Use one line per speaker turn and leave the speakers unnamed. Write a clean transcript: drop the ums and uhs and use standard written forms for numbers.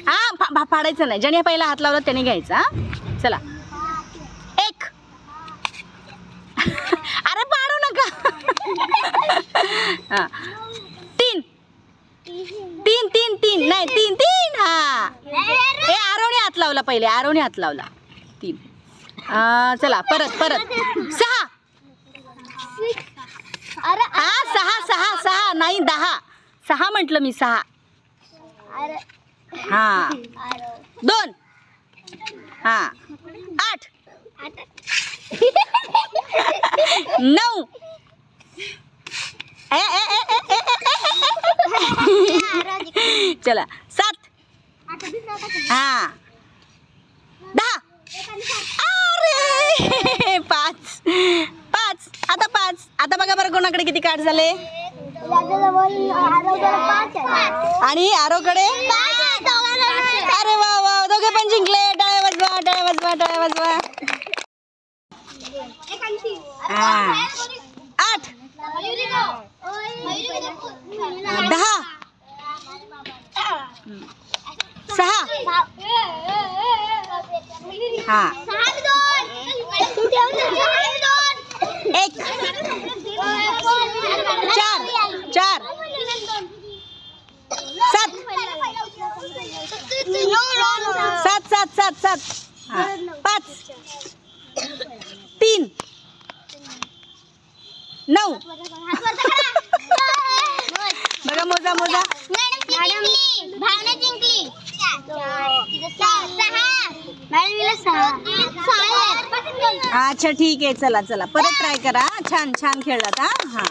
हा फाडायचं नाही. ज्याने पहिला हात लावला त्याने घ्यायचा. हा चला. 1. अरे पाडू नका. हा 3 3 3 3 नाही 3 3. हा हे आरोने हात लावला पहिले. आरोने हात लावला. 3. चला परत 6. हा 6 नाही 10. 6 म्हटलं मी. 6. हा 2. हा 8 9. चला 7. हा 10. अरे 5. आता 5. आता बघा बरं कोणाकडे किती कार्ड झाले. आणि आरोकडे. अरे वा वा, दोघे पण जिंकले. टाळ्या वाजवा, टाळ्या वाजवा, टाळ्या वाजवा. 8 10 6. हा 1 4 7 5 3 9. बघा मोजा. अच्छा ठीक आहे. चला परत ट्राय करा. छान खेळलात. हा.